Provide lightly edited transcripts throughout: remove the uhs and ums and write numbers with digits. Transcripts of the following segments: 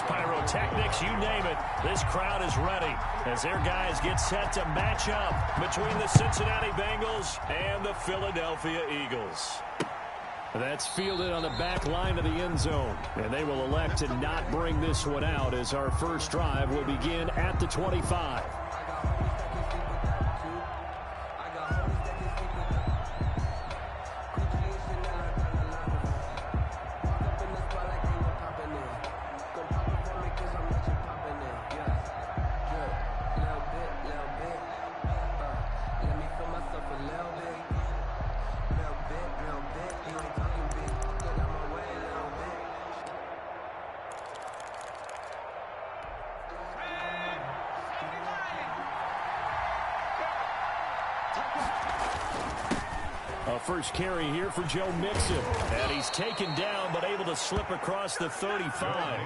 fireworks, pyrotechnics, you name it. This crowd is ready as their guys get set to match up between the Cincinnati Bengals and the Philadelphia Eagles. That's fielded on the back line of the end zone. And they will elect to not bring this one out as our first drive will begin at the 25. First carry here for Joe Mixon. And he's taken down but able to slip across the 35.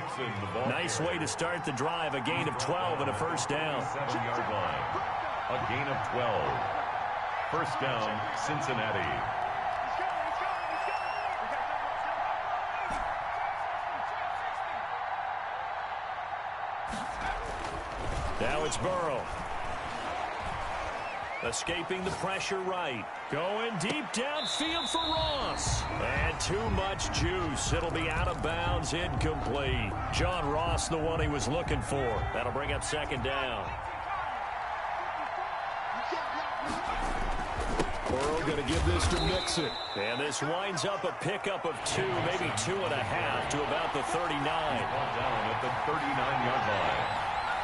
Nice way to start the drive. A gain of 12 and a first down. 7-yard line. A gain of 12. First down, Cincinnati. Now it's Burrow. Escaping the pressure right. Going deep downfield for Ross. And too much juice. It'll be out of bounds, incomplete. John Ross, the one he was looking for. That'll bring up second down. Burrow going to give this to Mixon. And this winds up a pickup of 2, maybe 2.5 to about the 39. Down at the 39-yard line.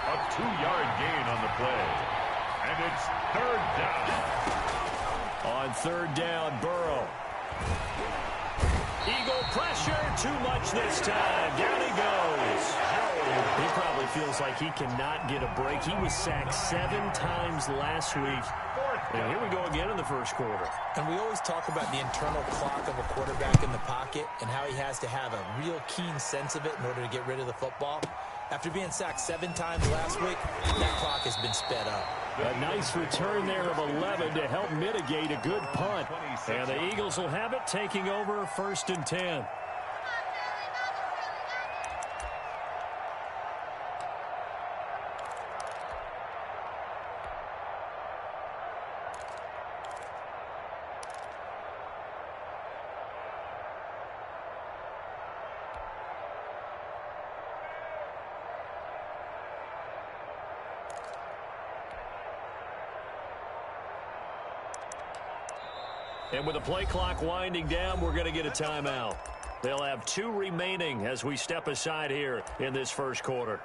A 2-yard gain on the play. And it's third down. On third down, Burrow. Eagle pressure, too much this time. Down he goes. He probably feels like he cannot get a break. He was sacked 7 times last week. And here we go again in the first quarter. And we always talk about the internal clock of a quarterback in the pocket and how he has to have a real keen sense of it in order to get rid of the football. After being sacked 7 times last week, that clock has been sped up. A nice return there of 11 to help mitigate a good punt. And the Eagles will have it, taking over first and 10. And with the play clock winding down, we're going to get a timeout. They'll have 2 remaining as we step aside here in this first quarter.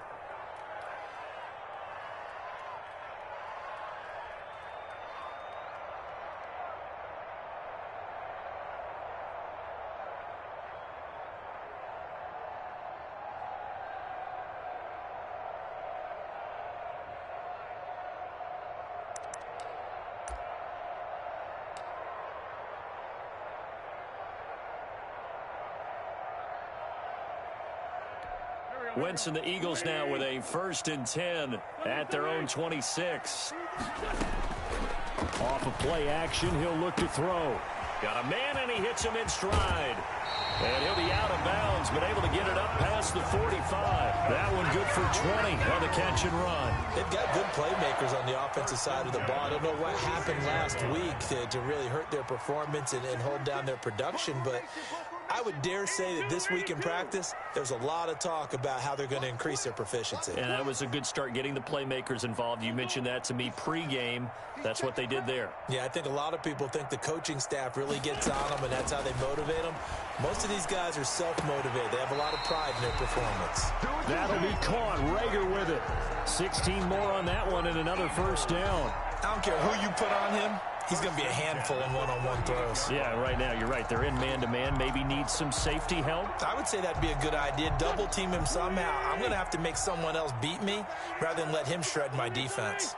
Wentz and the Eagles now with a first and 10 at their own 26. Off of play action, he'll look to throw. Got a man, and he hits him in stride. And he'll be out of bounds, but able to get it up past the 45. That one good for 20 on the catch and run. They've got good playmakers on the offensive side of the ball. I don't know what happened last week to really hurt their performance and hold down their production, but I would dare say that this week in practice, there's a lot of talk about how they're going to increase their proficiency. And that was a good start, getting the playmakers involved. You mentioned that to me pregame. That's what they did there. Yeah, I think a lot of people think the coaching staff really gets on them, and that's how they motivate them. Most of these guys are self-motivated. They have a lot of pride in their performance. That'll be caught. Rager with it. 16 more on that one and another first down. I don't care who you put on him. He's going to be a handful in one-on-one throws. Yeah, right now, you're right. They're in man-to-man. Maybe need some safety help. I would say that'd be a good idea. Double team him somehow. I'm going to have to make someone else beat me rather than let him shred my defense.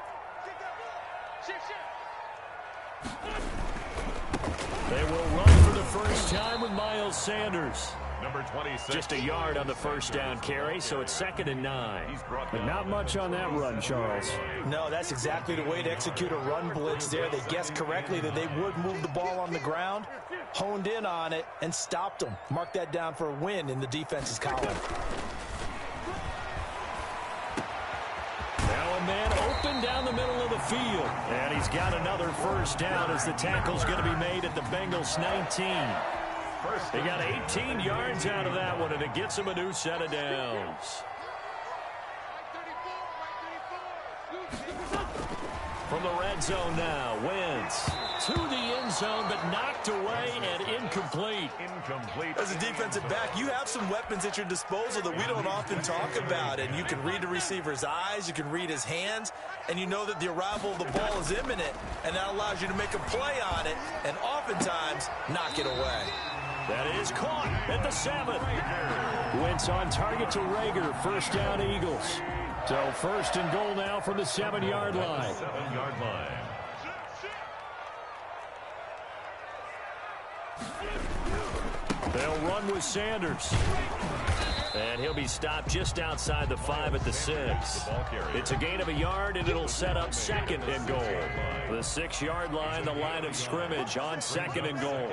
They will run for the first time with Miles Sanders. Number 26. Just a yard on the first down carry, so it's 2nd and 9. But not much on that run, Charles. No, that's exactly the way to execute a run blitz there. They guessed correctly that they would move the ball on the ground, honed in on it, and stopped them. Mark that down for a win in the defense's column. open down the middle of the field. And he's got another first down as the tackle's going to be made at the Bengals 19. They got 18 yards out of that one, and it gets them a new set of downs. From the red zone now, Wentz to the end zone, but knocked away and incomplete. As a defensive back, you have some weapons at your disposal that we don't often talk about, and you can read the receiver's eyes, you can read his hands, and you know that the arrival of the ball is imminent, and that allows you to make a play on it and oftentimes knock it away. That is caught at the 7. Wentz on target to Rager. First down, Eagles. So first and goal now from the 7-yard line. 7-yard line. They'll run with Sanders. And he'll be stopped just outside the 5 at the 6. It's a gain of a yard, and it'll set up second and goal. The 6-yard line, the line of scrimmage on second and goal.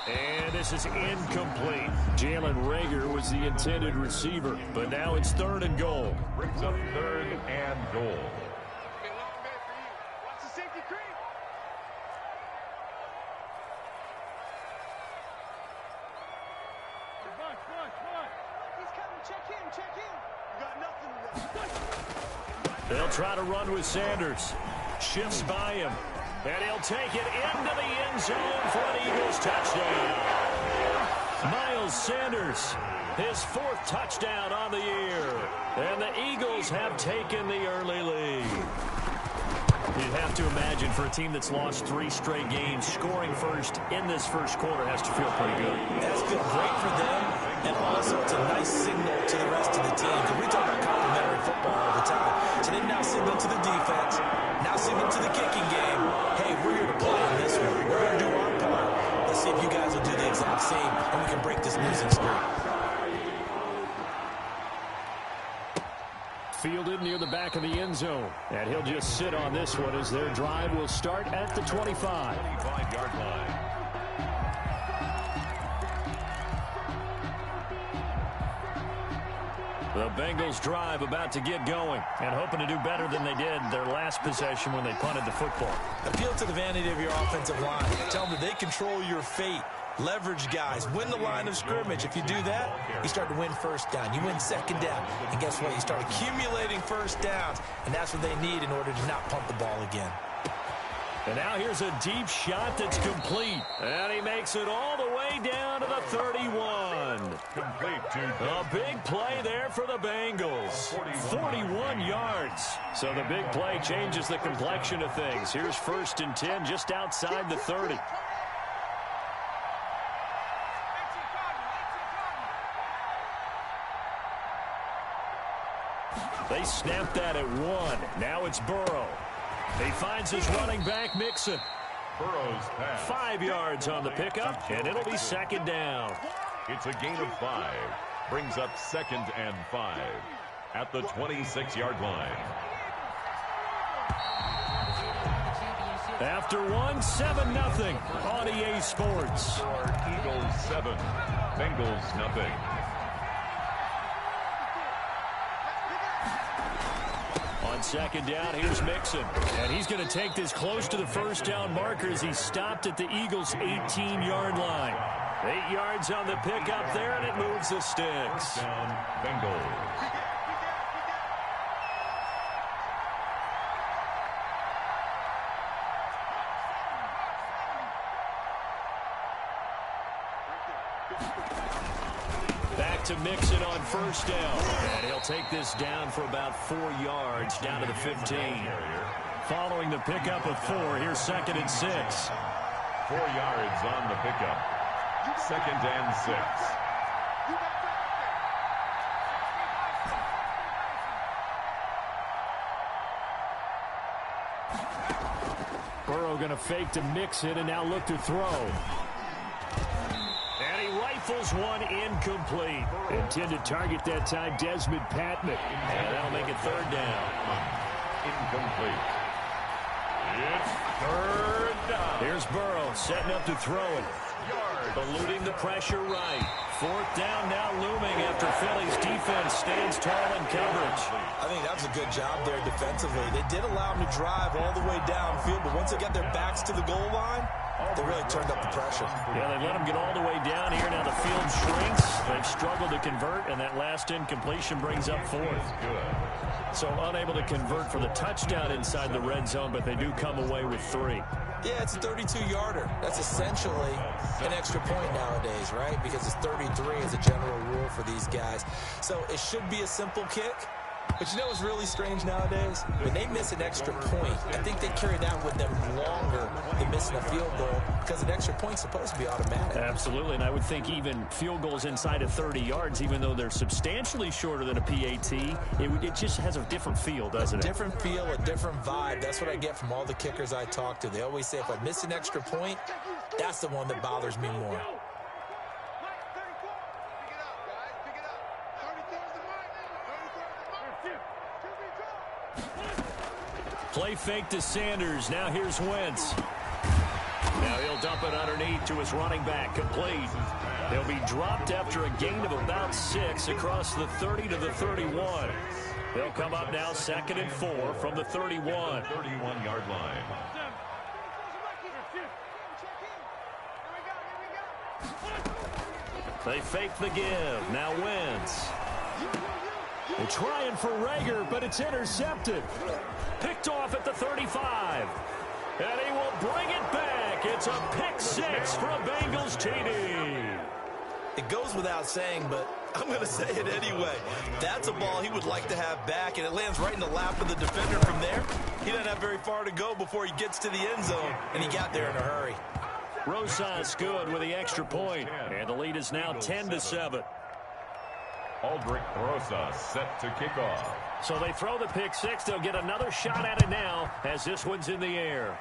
And this is incomplete. Jalen Rager was the intended receiver, but now it's third and goal. Brings up third and goal. They'll try to run with Sanders. Shifts by him. And he'll take it into the end zone for an Eagles touchdown. Miles Sanders, his 4th touchdown on the year. And the Eagles have taken the early lead. You'd have to imagine for a team that's lost 3 straight games, scoring first in this first quarter has to feel pretty good. That's feel great for them, and also it's a nice signal to the rest of the team. Because we talk about complementary football all the time. So they now signal to the defense, now signal to the kicking game. Hey, we're here to play in this one. We're going to do our part. Let's see if you guys will do the exact same, and we can break this losing streak. Fielded near the back of the end zone. And he'll just sit on this one as their drive will start at the 25. 25-yard line. The Bengals drive about to get going and hoping to do better than they did their last possession when they punted the football. Appeal to the vanity of your offensive line. Tell them that they control your fate. Leverage guys. Win the line of scrimmage. If you do that, you start to win first down. You win second down. And guess what? You start accumulating first downs. And that's what they need in order to not punt the ball again. And now here's a deep shot that's complete. And he makes it all the way down to the 31. Complete to A big play there for the Bengals. 41 yards. So the big play changes the complexion of things. Here's first and 10 just outside the 30. They snapped that at 1. Now it's Burrow. He finds his running back, Mixon. Burrow's pass. 5 yards on the pickup, and it'll be second down. It's a gain of 5. Brings up second and 5 at the 26-yard line. After 1, 7-0 on EA Sports. Eagles 7, Bengals nothing. On second down, here's Mixon. And he's going to take this close to the first down marker as he's stopped at the Eagles' 18-yard line. 8 yards on the pickup there, and it moves the sticks. Down, Bengals. Back to Mixon on first down. And he'll take this down for about 4 yards down to the 15. Following the pickup of 4, here's second and 6. 4 yards on the pickup. Second and 6. Burrow going to fake to Mixon and now look to throw. And he rifles one incomplete. Intended target that time, Desmond Patman. And that'll make it third down. Incomplete. It's third down. Here's Burrow setting up to throw it. Eluding the pressure right. Fourth down now looming after Philly's defense stands tall in coverage. I think that was a good job there defensively. They did allow them to drive all the way downfield, but once they got their backs to the goal line, they really turned up the pressure. Yeah, they let them get all the way down here. Now the field shrinks. They've struggled to convert, and that last incompletion brings up fourth. So unable to convert for the touchdown inside the red zone, but they do come away with 3. Yeah, it's a 32-yarder. That's essentially an extra point nowadays, right? Because it's 33 as a general rule for these guys. So it should be a simple kick. But you know what's really strange nowadays? When they miss an extra point, I think they carry that with them longer than missing a field goal because an extra point's supposed to be automatic. Absolutely, and I would think even field goals inside of 30 yards, even though they're substantially shorter than a PAT, it just has a different feel, doesn't it? A different feel, a different vibe. That's what I get from all the kickers I talk to. They always say if I miss an extra point, that's the one that bothers me more. Play fake to Sanders. Now here's Wentz. Now he'll dump it underneath to his running back. Complete. He'll be dropped after a gain of about 6 across the 30 to the 31. They'll come up now 2nd and 4 from the 31. 31-yard line. They fake the give. Now Wentz. They're trying for Rager, but it's intercepted. Picked off at the 35. And he will bring it back. It's a pick 6 for a Bengals TD. It goes without saying, but I'm going to say it anyway. That's a ball he would like to have back, and it lands right in the lap of the defender from there. He doesn't have very far to go before he gets to the end zone, and he got there in a hurry. Rosas good with the extra point, and the lead is now 10-7. Aldrich Rosas set to kick off. So they throw the pick 6. They'll get another shot at it now as this one's in the air.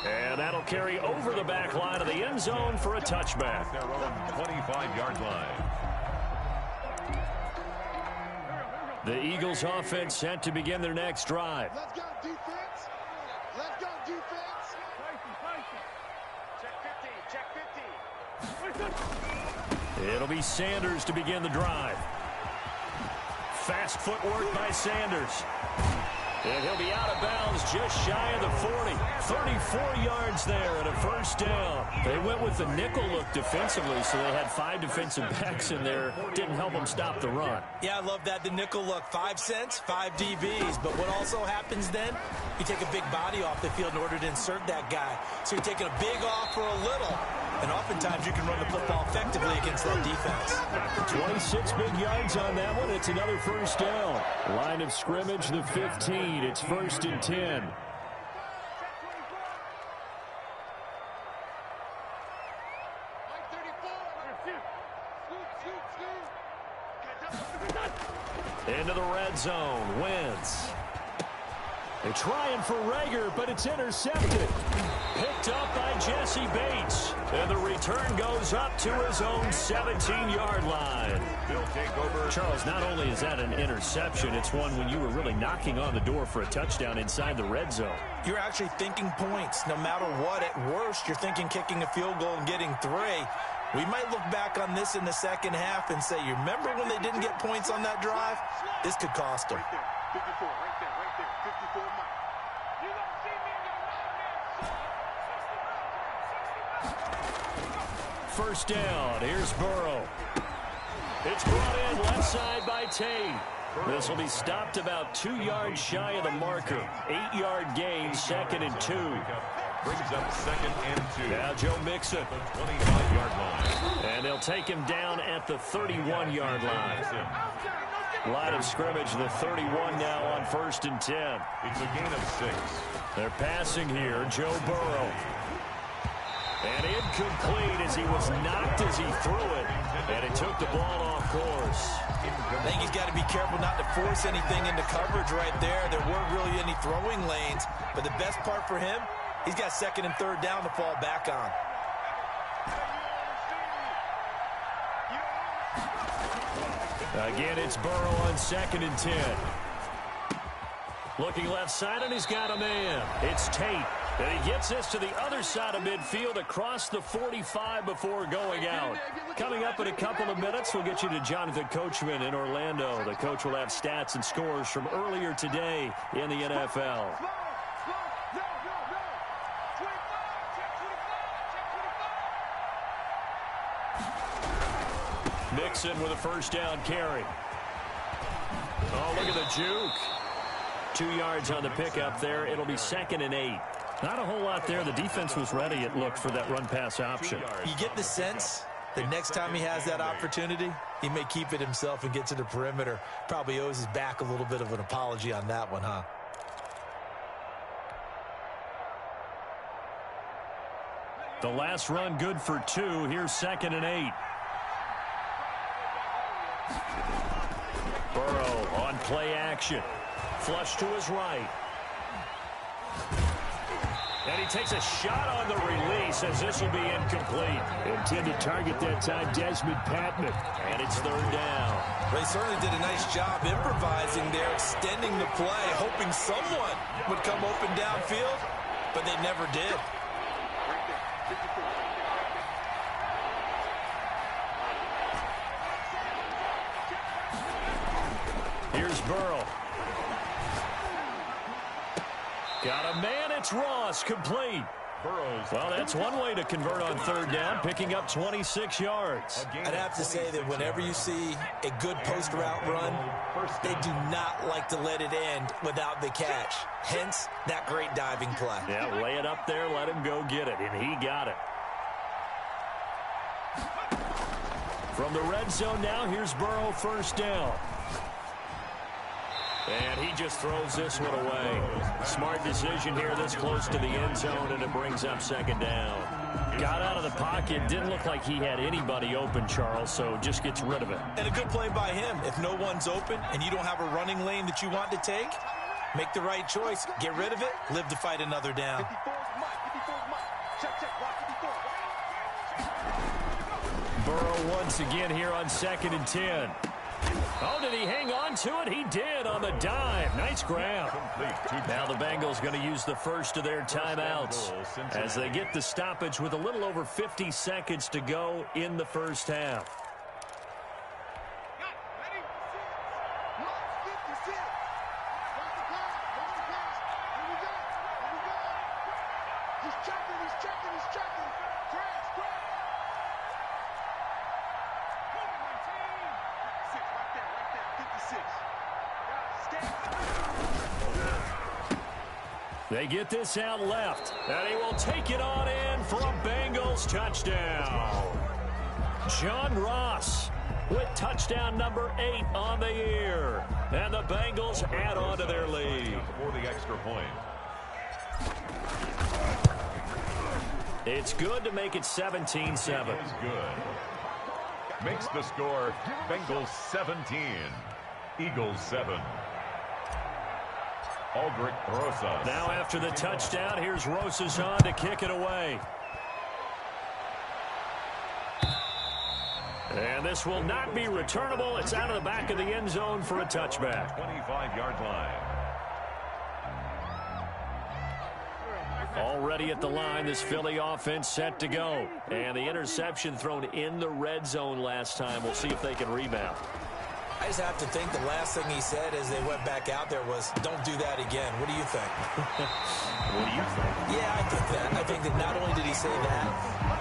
And that'll carry over the back line of the end zone for a touchback. Their own 25-yard line. The Eagles offense set to begin their next drive. Let's go, defense. Let's go, defense. Check 50. Check 50. It'll be Sanders to begin the drive. Fast footwork by Sanders. And he'll be out of bounds just shy of the 40. 34 yards there and a first down. They went with the nickel look defensively, so they had 5 defensive backs in there. Didn't help them stop the run. Yeah, I love that, the nickel look. 5 cents, 5 DBs. But what also happens then, you take a big body off the field in order to insert that guy. So you're taking a big off for a little. And oftentimes you can run the football effectively against that defense. 26 big yards on that one. It's another first down. Line of scrimmage, the 15. It's 1st and 10. Into the red zone. Wentz. They're trying for Rager, but it's intercepted. Picked up by Jesse Bates. And the return goes up to his own 17-yard line. He'll take over. Charles, not only is that an interception, it's one when you were really knocking on the door for a touchdown inside the red zone. You're actually thinking points. No matter what, at worst, you're thinking kicking a field goal and getting 3. We might look back on this in the second half and say, you remember when they didn't get points on that drive? This could cost them. 54, right there, 54 miles. You don't see me in your First down. Here's Burrow. It's brought in left side by Tate. This will be stopped about 2 yards shy of the marker. 8-yard gain, 2nd and 2. Brings up 2nd and 2. Now Joe Mixon. The 25-yard line. And they'll take him down at the 31-yard line. Line of scrimmage, the 31 now on 1st and 10. It's a gain of 6. They're passing here, Joe Burrow. And incomplete as he was knocked as he threw it. And it took the ball off course. I think he's got to be careful not to force anything into coverage right there. There weren't really any throwing lanes. But the best part for him, he's got 2nd and 3rd down to fall back on. Again, it's Burrow on 2nd and 10. Looking left side, and he's got a man. It's Tate. And he gets this to the other side of midfield across the 45 before going out. Coming up in a couple of minutes, we'll get you to Jonathan Coachman in Orlando. The coach will have stats and scores from earlier today in the NFL. Mixon with a first down carry. Oh, look at the juke. 2 yards on the pickup there. It'll be 2nd and 8. Not a whole lot there. The defense was ready, it looked, for that run-pass option. You get the sense that next time he has that opportunity, he may keep it himself and get to the perimeter. Probably owes his back a little bit of an apology on that one, huh? The last run good for 2. Here's 2nd and 8. Burrow on play action. Flush to his right. And he takes a shot on the release as this will be incomplete. Intended target that time, Desmond Patman. And it's 3rd down. They certainly did a nice job improvising there, extending the play, hoping someone would come open downfield, but they never did. Here's Burrow. Got a man, it's Ross, complete. Well, that's one way to convert on 3rd down, picking up 26 yards. I'd have to say that whenever you see a good post-route run, they do not like to let it end without the catch. Hence, that great diving play. Yeah, lay it up there, let him go get it, and he got it. From the red zone now, here's Burrow, 1st down. And he just throws this one away. Smart decision here this close to the end zone, and it brings up 2nd down. Got out of the pocket. Didn't look like he had anybody open, Charles, so just gets rid of it. And a good play by him. If no one's open and you don't have a running lane that you want to take, make the right choice. Get rid of it. Live to fight another down. Burrow once again here on 2nd and 10. Oh, did he hang on to it? He did on the dive. Nice grab. Now the Bengals going to use the first of their timeouts as they get the stoppage with a little over 50 seconds to go in the first half. They get this out left, and he will take it on in for a Bengals touchdown. John Ross with touchdown number 8 on the year. And the Bengals add on to their lead. For the extra point. It's good to make it 17-7. Is good. Makes the score Bengals 17, Eagles 7. Aldrich Rosas. Now after the touchdown, here's Rosas on to kick it away. And this will not be returnable. It's out of the back of the end zone for a touchback. 25-yard line. Already at the line, this Philly offense set to go. And the interception thrown in the red zone last time. We'll see if they can rebound. I just have to think the last thing he said as they went back out there was, don't do that again. What do you think? What do you think? Yeah, I think that. I think that not only did he say that,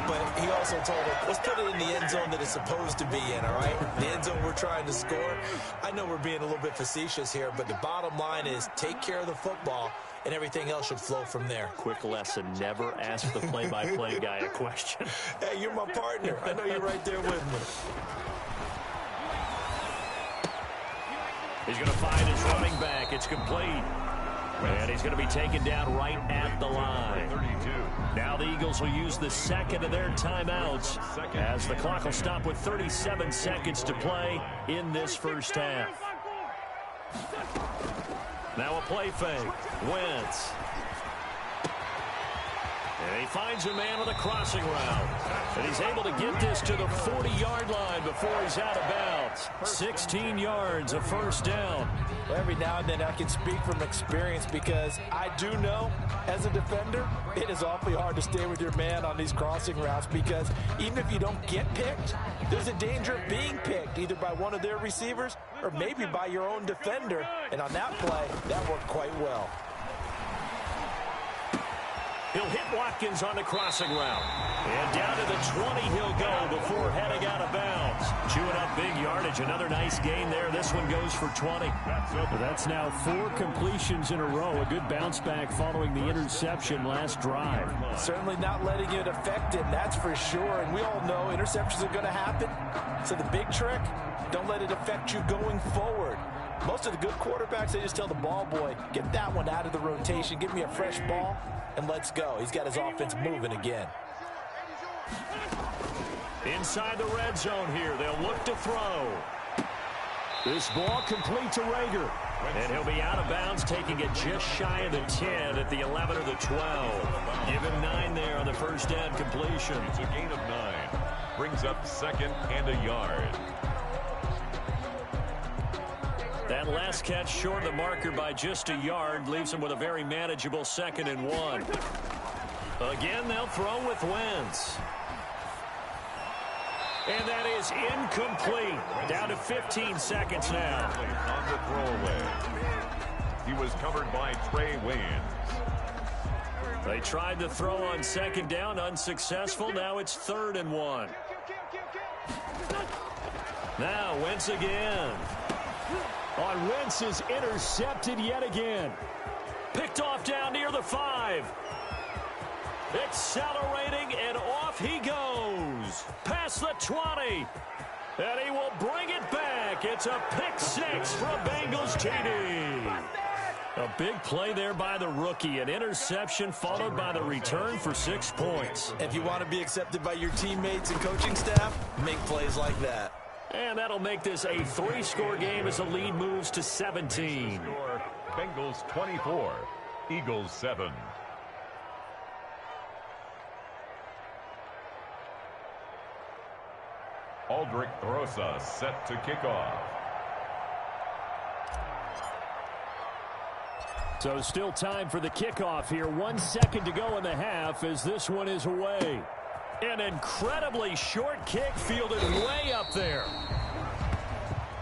but he also told him, let's put it in the end zone that it's supposed to be in, all right? The end zone we're trying to score. I know we're being a little bit facetious here, but the bottom line is take care of the football, and everything else should flow from there. Quick lesson, never ask the play-by-play guy a question. Hey, you're my partner. I know you're right there with me. He's going to find his running back. It's complete. And he's going to be taken down right at the line. 32. Now the Eagles will use the second of their timeouts as the clock will stop with 37 seconds to play in this first half. Now a play fake. Wentz. And he finds a man on the crossing route. And he's able to get this to the 40-yard line before he's out of bounds. 16 yards, a first down. Every now and then I can speak from experience because I do know, as a defender, it is awfully hard to stay with your man on these crossing routes because even if you don't get picked, there's a danger of being picked either by one of their receivers or maybe by your own defender. And on that play, that worked quite well. He'll hit Watkins on the crossing route. And down to the 20 he'll go before heading out of bounds. Chewing up big yardage. Another nice gain there. This one goes for 20. Well, that's now 4 completions in a row. A good bounce back following the interception last drive. Certainly not letting it affect him, that's for sure. And we all know interceptions are going to happen. So the big trick, don't let it affect you going forward. Most of the good quarterbacks, they just tell the ball boy, get that one out of the rotation, give me a fresh ball, and let's go. He's got his offense moving again. Inside the red zone here, they'll look to throw. This ball complete to Rager. And he'll be out of bounds, taking it just shy of the 10 at the 11 or the 12. Give him 9 there on the first down completion. It's a gain of 9. Brings up second and a yard. That last catch short of the marker by just a yard leaves him with a very manageable 2nd and 1. Again, they'll throw with Wentz. And that is incomplete. Down to 15 seconds now. On the throwaway. He was covered by Trey Waynes. They tried to throw on 2nd down, unsuccessful. Now it's 3rd and 1. Now Wentz again. On Wentz is intercepted yet again. Picked off down near the 5. Accelerating, and off he goes. Past the 20. And he will bring it back. It's a pick 6 from Bengals TD. A big play there by the rookie. An interception followed by the return for 6 points. If you want to be accepted by your teammates and coaching staff, make plays like that. And that'll make this a 3-score game as the lead moves to 17. Score, Bengals 24, Eagles 7. Aldrich Rosa set to kick off. So still time for the kickoff here. 1 second to go in the half as this one is away. An incredibly short kick fielded way up there.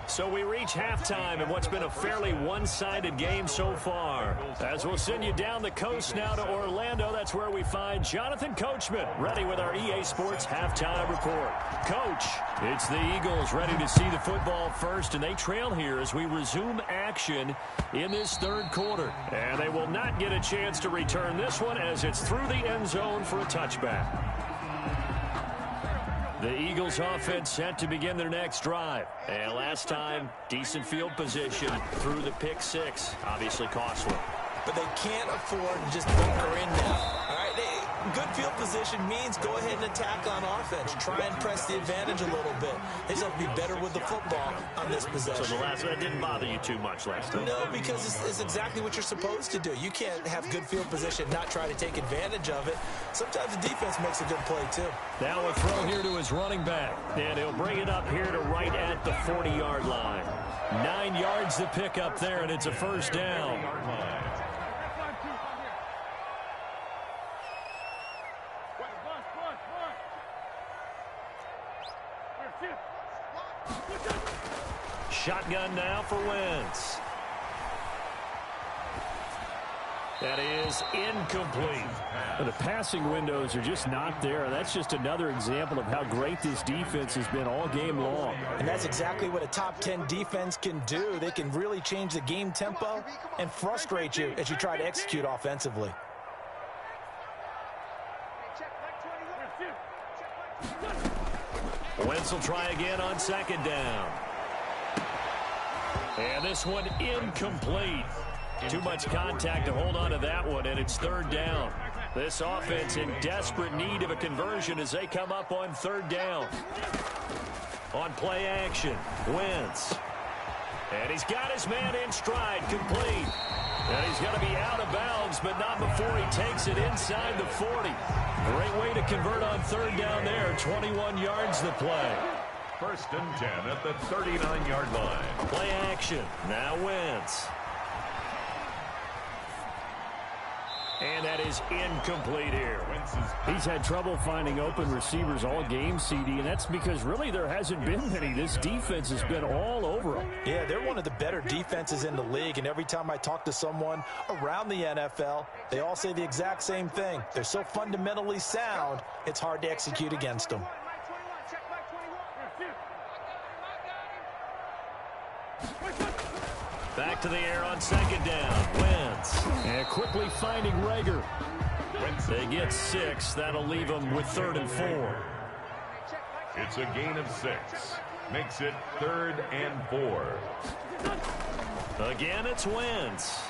So we reach halftime in what's been a fairly one-sided game so far. As we'll send you down the coast now to Orlando, that's where we find Jonathan Coachman ready with our EA Sports Halftime Report. Coach, it's the Eagles ready to see the football first, and they trail here as we resume action in this 3rd quarter. And they will not get a chance to return this one as it's through the end zone for a touchback. The Eagles offense set to begin their next drive. And last time, decent field position through the pick 6. Obviously costly. But they can't afford to just bunker in now. All right, good field position means go ahead and attack on offense. Try and press the advantage a little bit. They just have to be better with the football on this possession. So the last one didn't bother you too much last time? No, because it's exactly what you're supposed to do. You can't have good field position, not try to take advantage of it. Sometimes the defense makes a good play, too. Now a throw here to his running back. And he'll bring it up here to right at the 40-yard line. 9 yards to pick up there, and it's a first down. Shotgun now for Wentz. That is incomplete. Well, the passing windows are just not there. That's just another example of how great this defense has been all game long. And that's exactly what a top 10 defense can do. They can really change the game tempo and frustrate you as you try to execute offensively. Wentz will try again on 2nd down. And this one incomplete. Too much contact to hold on to that one, and it's 3rd down. This offense in desperate need of a conversion as they come up on 3rd down. On play action, Wentz. And he's got his man in stride, complete. And he's going to be out of bounds, but not before he takes it inside the 40. Great way to convert on third down there. 21 yards the play. 1st and 10 at the 39-yard line. Play action. Now Wentz. And that is incomplete here. He's had trouble finding open receivers all game, CD, and that's because really there hasn't been many. This defense has been all over them. Yeah, they're one of the better defenses in the league, and every time I talk to someone around the NFL, they all say the exact same thing. They're so fundamentally sound, it's hard to execute against them. Back to the air on 2nd down. Wentz. And quickly finding Rager. They get 6. That'll leave them with 3rd and 4. It's a gain of 6. Makes it 3rd and 4. Again, it's Wentz.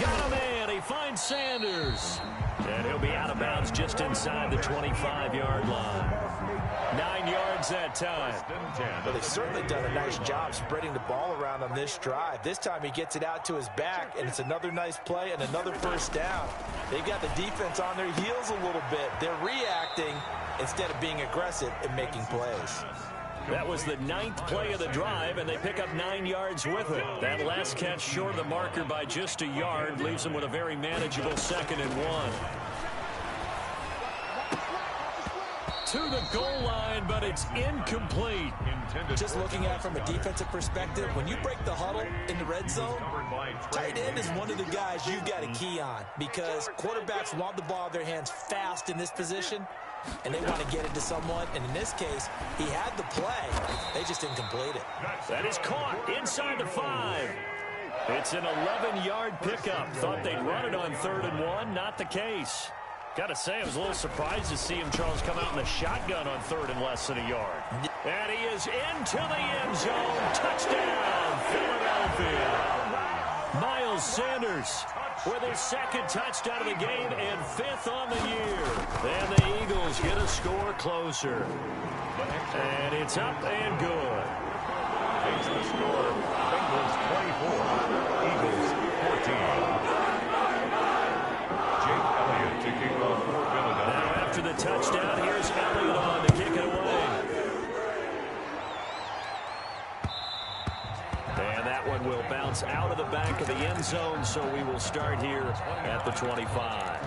Got a man. He finds Sanders. And he'll be out of bounds just inside the 25-yard line. 9 yards that time. Well, they've certainly done a nice job spreading the ball around on this drive. This time he gets it out to his back, and it's another nice play and another 1st down. They've got the defense on their heels a little bit. They're reacting instead of being aggressive and making plays. That was the 9th play of the drive, and they pick up 9 yards with it. That last catch short of the marker by just a yard leaves them with a very manageable 2nd and 1. To the goal line, but it's incomplete. Just looking at it from a defensive perspective, when you break the huddle in the red zone, tight end is one of the guys you've got to key on because quarterbacks want the ball in their hands fast in this position, and they want to get it to someone. And in this case, he had the play. They just didn't complete it. That is caught inside the 5. It's an 11-yard pickup. Thought they'd run it on 3rd and 1. Not the case. Got to say, I was a little surprised to see him, Charles, come out in the shotgun on 3rd and less than a yard. And he is into the end zone. Touchdown, Philadelphia. Miles Sanders with his 2nd touchdown of the game and 5th on the year. And the Eagles get a score closer. And it's up and good. Takes the score. Bengals 24, Eagles 14. Now after the touchdown, here's Elliott on to kick it away. And that one will bounce out of the back of the end zone, so we will start here at the 25.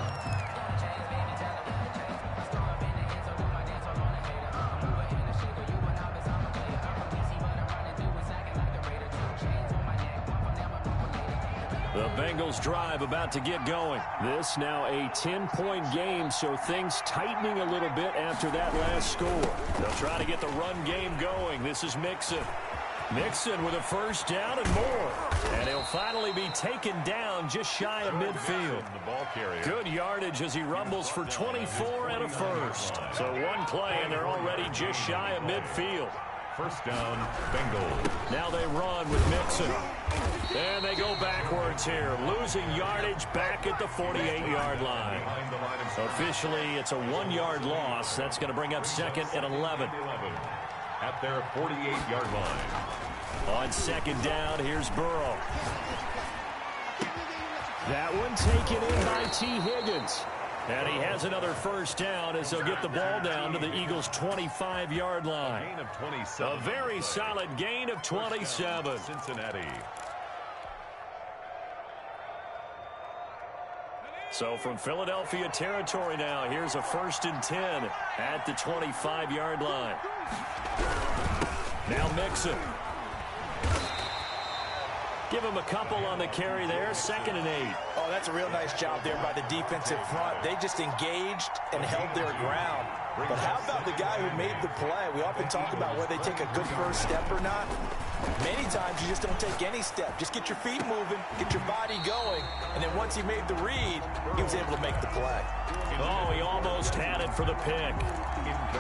The Bengals drive about to get going. This now a 10-point game, so things tightening a little bit after that last score. They'll try to get the run game going. This is Mixon. Mixon with a 1st down and more. And he'll finally be taken down just shy of midfield. Good yardage as he rumbles for 24 and a 1st. So one play and they're already just shy of midfield. 1st down, Bengals. Now they run with Mixon. And they go backwards here, losing yardage back at the 48-yard line. Officially, it's a 1-yard loss. That's going to bring up 2nd and 11. At their 48-yard line. On 2nd down, here's Burrow. That one taken in by T. Higgins. And he has another 1st down as they'll get the ball down to the Eagles' 25-yard line. Gain of 27. A very solid gain of 27. Cincinnati. So from Philadelphia territory now, here's a 1st and 10 at the 25-yard line. Now Mixon. Give him a couple on the carry there. 2nd and 8. Oh, that's a real nice job there by the defensive front. They just engaged and held their ground. But how about the guy who made the play? We often talk about whether they take a good 1st step or not. Many times you just don't take any step. Just get your feet moving, get your body going, and then once he made the read, he was able to make the play. Oh, he almost had it for the pick.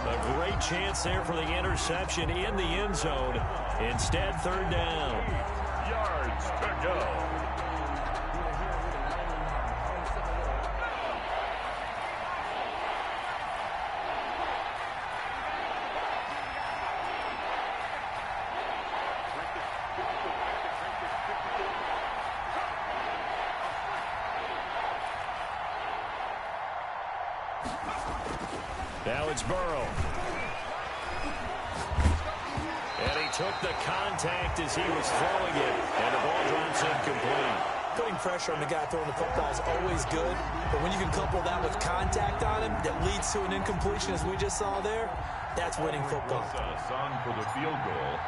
A great chance there for the interception in the end zone. Instead, 3rd down. Yards to go. Now it's Burrow. And he took the contact as he was throwing it. And the ball drops incomplete. Putting pressure on the guy throwing the football is always good. But when you can couple that with contact on him that leads to an incompletion, as we just saw there, that's winning football. On for the field goal,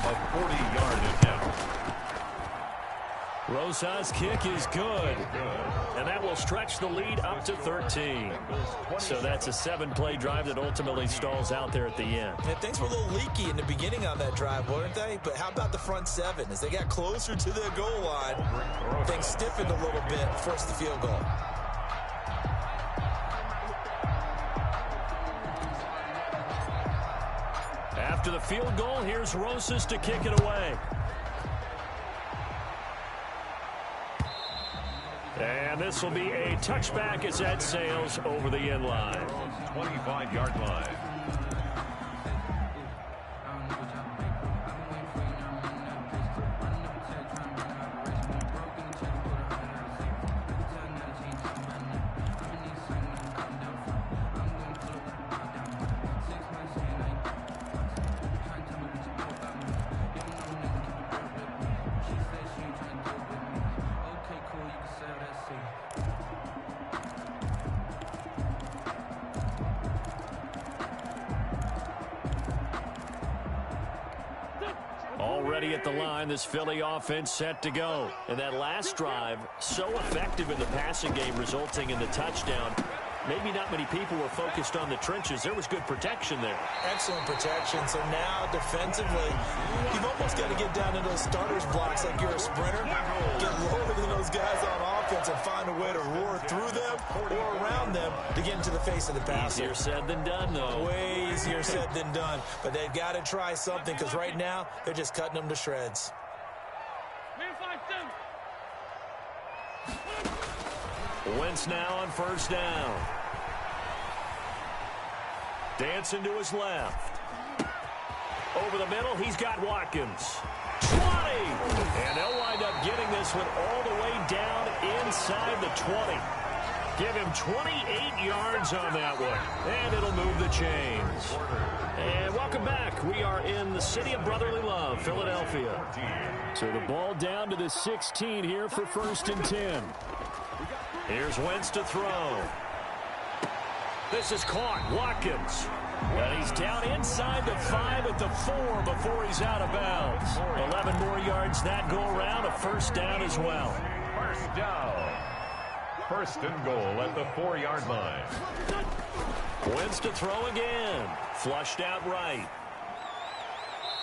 a 40-yard attempt. Rosa's kick is good. And that will stretch the lead up to 13. So that's a 7-play drive that ultimately stalls out there at the end. And things were a little leaky in the beginning on that drive, weren't they? But how about the front 7? As they got closer to their goal line, things stiffened a little bit, forced the field goal. After the field goal, here's Rosas to kick it away. And this will be a touchback as that sails over the end line. 25-yard line. Already at the line, this Philly offense set to go. And that last drive, so effective in the passing game, resulting in the touchdown. Maybe not many people were focused on the trenches. There was good protection there. Excellent protection. So now defensively, you've almost got to get down to those starters blocks like you're a sprinter. Get lower than those guys on offense and find a way to roar through them or around them to get into the face of the passer. Easier said than done, though. Way easier said than done. But they've got to try something because right now they're just cutting them to shreds. Wentz now on first down. Dancing to his left. Over the middle, he's got Watkins. 20! And they'll wind up getting this one all the way down inside the 20. Give him 28 yards on that one. And it'll move the chains. And welcome back. We are in the city of brotherly love, Philadelphia. So the ball down to the 16 here for 1st and 10. Here's Wentz to throw. This is caught. Watkins. And he's down inside the 5 at the 4 before he's out of bounds. 11 more yards that go around. A first down as well. First down. First and goal at the 4-yard line. Wentz to throw again. Flushed out right.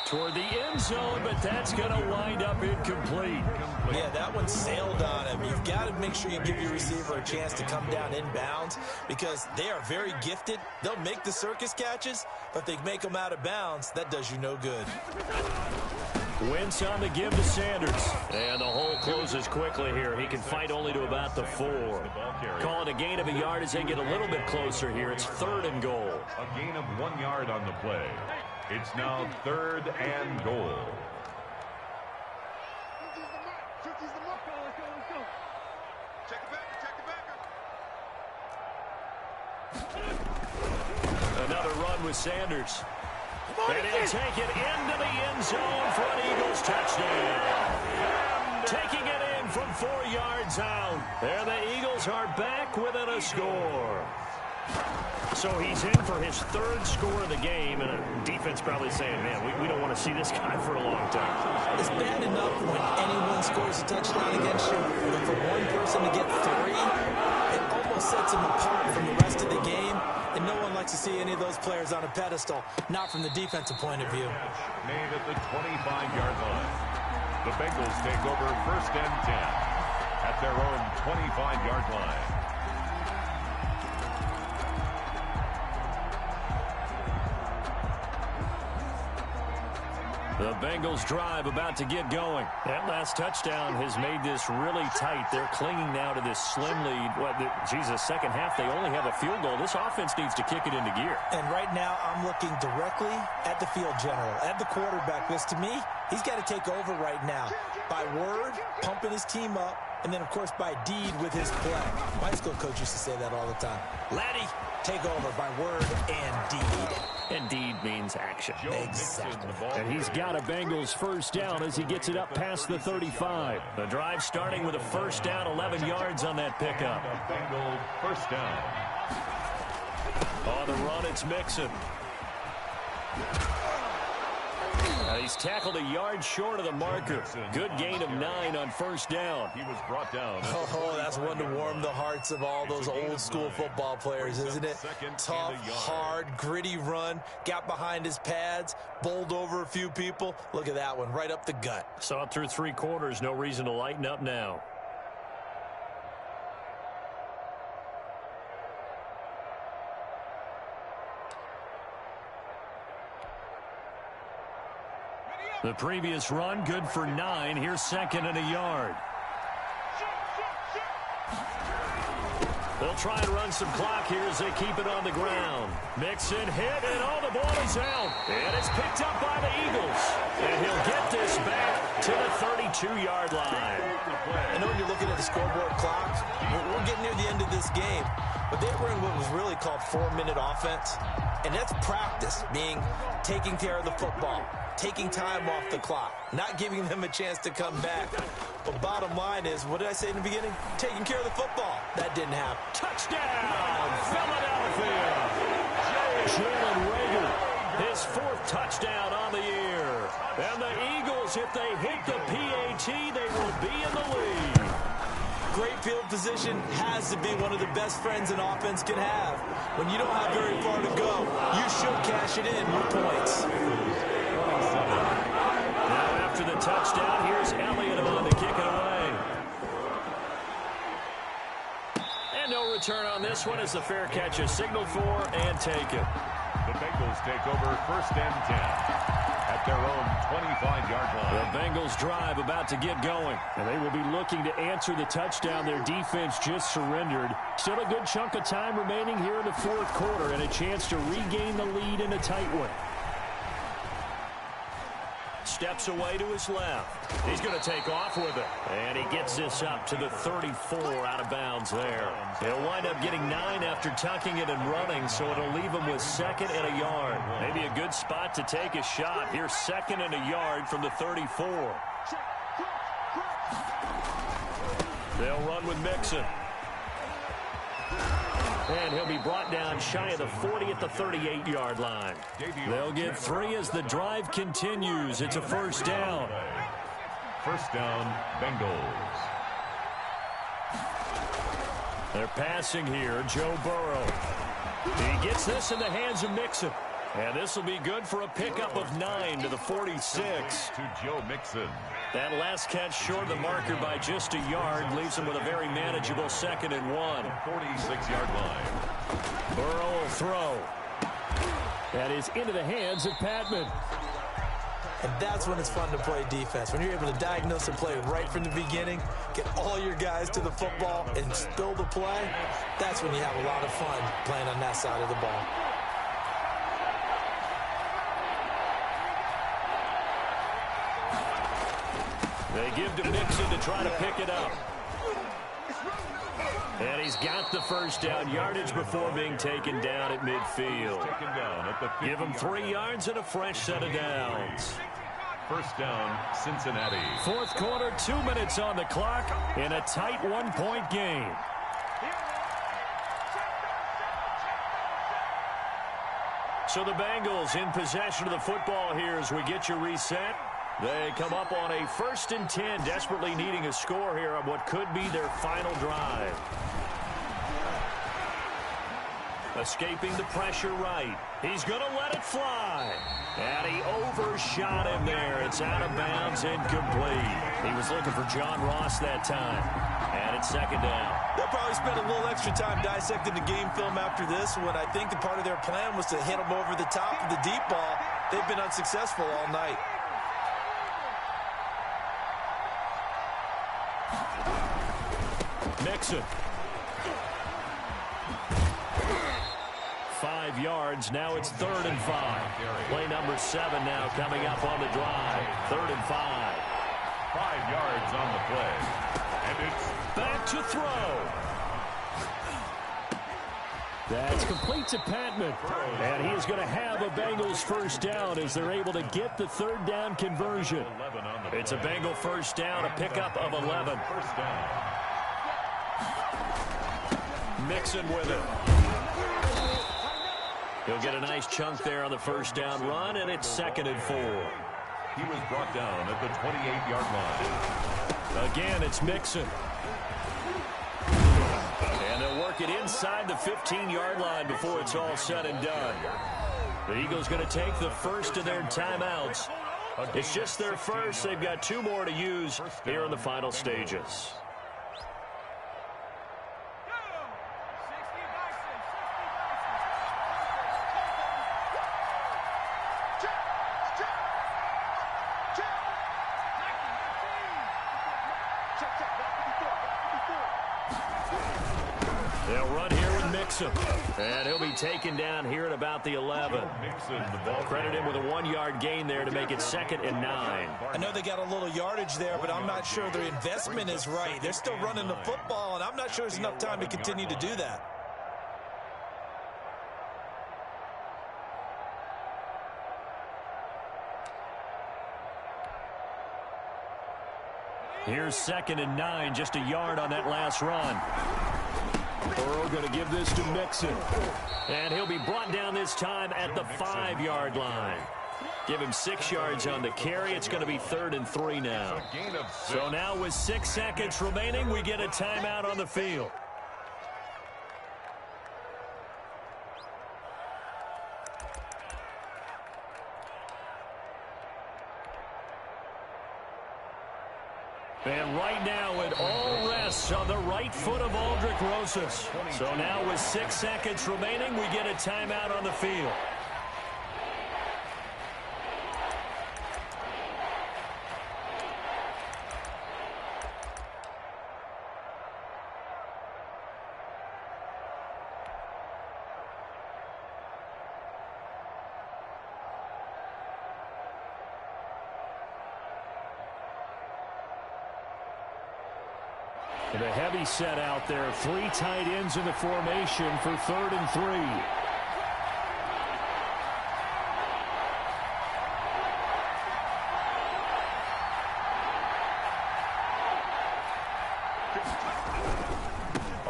Toward the end zone, but that's going to wind up incomplete. Yeah, that one sailed on him. You've got to make sure you give your receiver a chance to come down inbounds because they are very gifted. They'll make the circus catches, but they make them out of bounds. That does you no good. Wentz on the give to Sanders. And the hole closes quickly here. He can fight only to about the 4. Call it a gain of a yard as they get a little bit closer here. It's 3rd and goal. A gain of 1 yard on the play. It's now 3rd and goal. Another run with Sanders. And he'll take it into the end zone for an Eagles touchdown. Taking it in from 4 yards out. There the Eagles are back within a score. So he's in for his 3rd score of the game, and the defense probably saying, man, we don't want to see this guy for a long time. It's bad enough when anyone scores a touchdown against you, but for one person to get 3, it almost sets him apart from the rest of the game, and no one likes to see any of those players on a pedestal, not from the defensive point of view. Made at the 25-yard line. The Bengals take over 1st and 10 at their own 25-yard line. The Bengals drive about to get going. That last touchdown has made this really tight. They're clinging now to this slim lead. Second half, they only have a field goal. This offense needs to kick it into gear. And right now, I'm looking directly at the field general, at the quarterback, because to me, he's got to take over right now. By word, pumping his team up, and then, of course, by deed with his play. My school coach used to say that all the time. Laddie, take over by word and deed. And deed means action. Exactly. And he's got a Bengals first down as he gets it up past the 35. The drive starting with a first down, 11 yards on that pickup. A Bengal first down. On the run, it's Mixon. He's tackled a yard short of the marker. Good gain of 9 on first down. He was brought down. Oh, that's one to warm the hearts of all those old school football players, isn't it? Tough, hard, gritty run. Got behind his pads, bowled over a few people. Look at that one, right up the gut. Saw it through 3 quarters. No reason to lighten up now. The previous run, good for 9. Here's second and a yard. They'll try and run some clock here as they keep it on the ground. Mixon hit, and all the ball is out. And it's picked up by the Eagles. And he'll get this back to the 32-yard line. I know when you're looking at the scoreboard clock, we're getting near the end of this game. But they were in what was really called 4-minute offense. And that's practice, meaning taking care of the football, taking time off the clock, not giving them a chance to come back. But bottom line is, what did I say in the beginning? Taking care of the football. That didn't happen. Touchdown, Philadelphia. Jalen Reagor, his 4th touchdown on the year. And the Eagles, if they hit the PAT, they will be in the lead. Great field position has to be one of the best friends an offense can have. When you don't have very far to go, you should cash it in with points. Now after the touchdown, here's Elliott on to kick it away. And no return on this one as the fair catch is signaled for and taken. The Bengals take over first and 10 at their own 25-yard line. The Bengals drive about to get going. And they will be looking to answer the touchdown their defense just surrendered. Still a good chunk of time remaining here in the 4th quarter and a chance to regain the lead in a tight one. Steps away to his left. He's going to take off with it. And he gets this up to the 34 out of bounds there. He'll wind up getting 9 after tucking it and running, so it'll leave him with 2nd and a yard. Maybe a good spot to take a shot. Here's 2nd and a yard from the 34. They'll run with Mixon. And he'll be brought down shy of the 40 at the 38-yard line. They'll get 3 as the drive continues. It's a first down. First down, Bengals. They're passing here, Joe Burrow. He gets this in the hands of Mixon. And this will be good for a pickup of 9 to the 46. To Joe Mixon. That last catch short of the marker by just a yard leaves him with a very manageable 2nd and 1. 46-yard line. Burrow will throw. That is into the hands of Patman. And that's when it's fun to play defense. When you're able to diagnose a play right from the beginning, get all your guys to the football, and spill the play, that's when you have a lot of fun playing on that side of the ball. They give to Mixon to try to pick it up. And he's got the first down yardage before being taken down at midfield. Taken down at the 50. Give him 3 yards and a fresh set of downs. First down, Cincinnati. 4th quarter, 2 minutes on the clock in a tight 1-point game. So the Bengals in possession of the football here as we get you reset. They come up on a 1st and 10, desperately needing a score here on what could be their final drive. Escaping the pressure right. He's going to let it fly. And he overshot him there. It's out of bounds, incomplete. He was looking for John Ross that time. And it's 2nd down. They'll probably spend a little extra time dissecting the game film after this, when I think the part of their plan was to hit him over the top of the deep ball. They've been unsuccessful all night. Mixon. 5 yards. Now it's 3rd and 5. Play number 7 now coming up on the drive. 3rd and 5. 5 yards on the play. And it's back to throw. That's complete to Patman. And he is going to have a Bengals first down as they're able to get the third down conversion. It's a Bengal first down, a pickup of 11. First down. Mixon with it. He'll get a nice chunk there on the first down run, and it's 2nd and 4. He was brought down at the 28-yard line. Again, it's Mixon. And they'll work it inside the 15-yard line before it's all said and done. The Eagles going to take the first of their timeouts. It's just their first. They've got 2 more to use here in the final stages. They'll run here with Mixon. And he'll be taken down here at about the 11. Credit him with a 1-yard gain there to make it 2nd and 9. I know they got a little yardage there, but I'm not sure their investment is right. They're still running the football, and I'm not sure there's enough time to continue to do that. Here's 2nd and 9, just a yard on that last run. Burrow going to give this to Mixon. And he'll be brought down this time at the 5-yard line. Give him 6 yards on the carry. It's going to be 3rd and 3 now. So now with 6 seconds remaining, we get a timeout on the field. And right now it all rests on the right foot of Aldrick Rosas. So now with 6 seconds remaining, we get a timeout on the field. And a heavy set out there. 3 tight ends in the formation for 3rd and 3.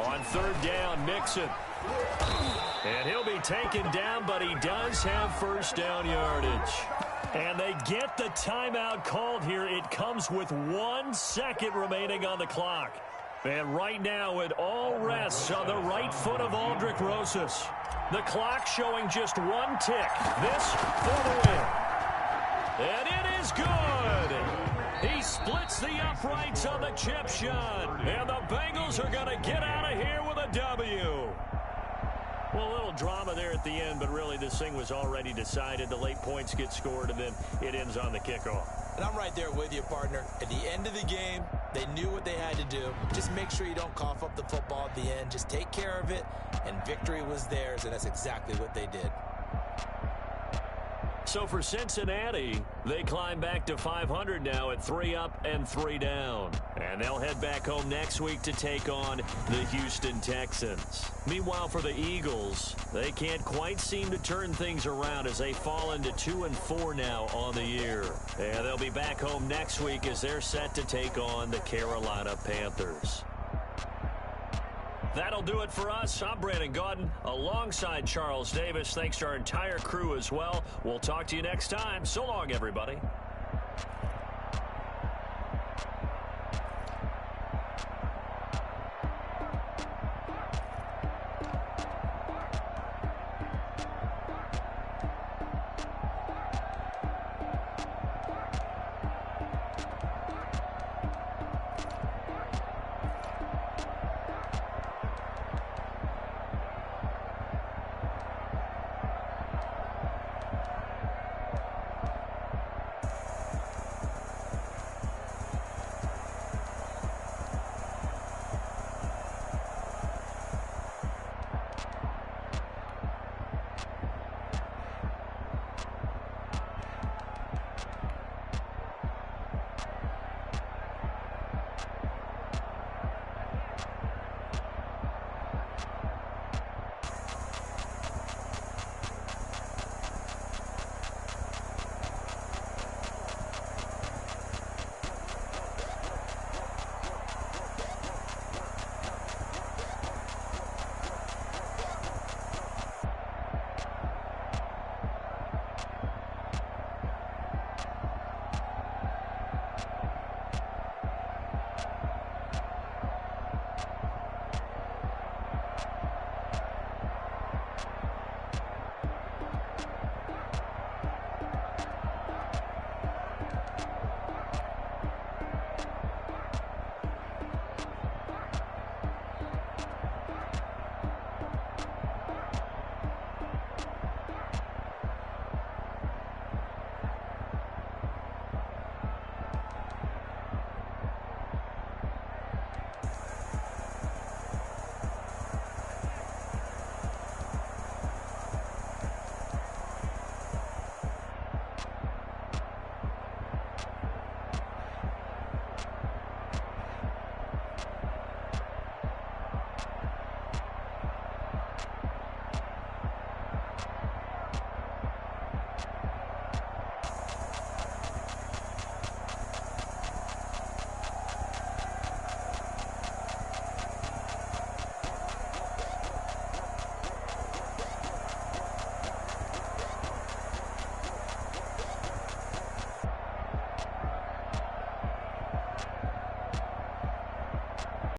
On 3rd down, Mixon. And he'll be taken down, but he does have first down yardage. And they get the timeout called here. It comes with 1 second remaining on the clock. And right now it all rests on the right foot of Aldrick Rosas. The clock showing just 1 tick. This for the win. And it is good. He splits the uprights on the chip shot. And the Bengals are going to get out of here with a W. Well, a little drama there at the end, but really this thing was already decided. The late points get scored, and then it ends on the kickoff. And I'm right there with you, partner. At the end of the game, they knew what they had to do. Just make sure you don't cough up the football at the end. Just take care of it, and victory was theirs, and that's exactly what they did. So for Cincinnati, they climb back to 500 now at 3 up and 3 down. And they'll head back home next week to take on the Houston Texans. Meanwhile, for the Eagles, they can't quite seem to turn things around as they fall into 2 and 4 now on the year. And they'll be back home next week as they're set to take on the Carolina Panthers. That'll do it for us. I'm Brandon Gaudin alongside Charles Davis. Thanks to our entire crew as well. We'll talk to you next time. So long, everybody.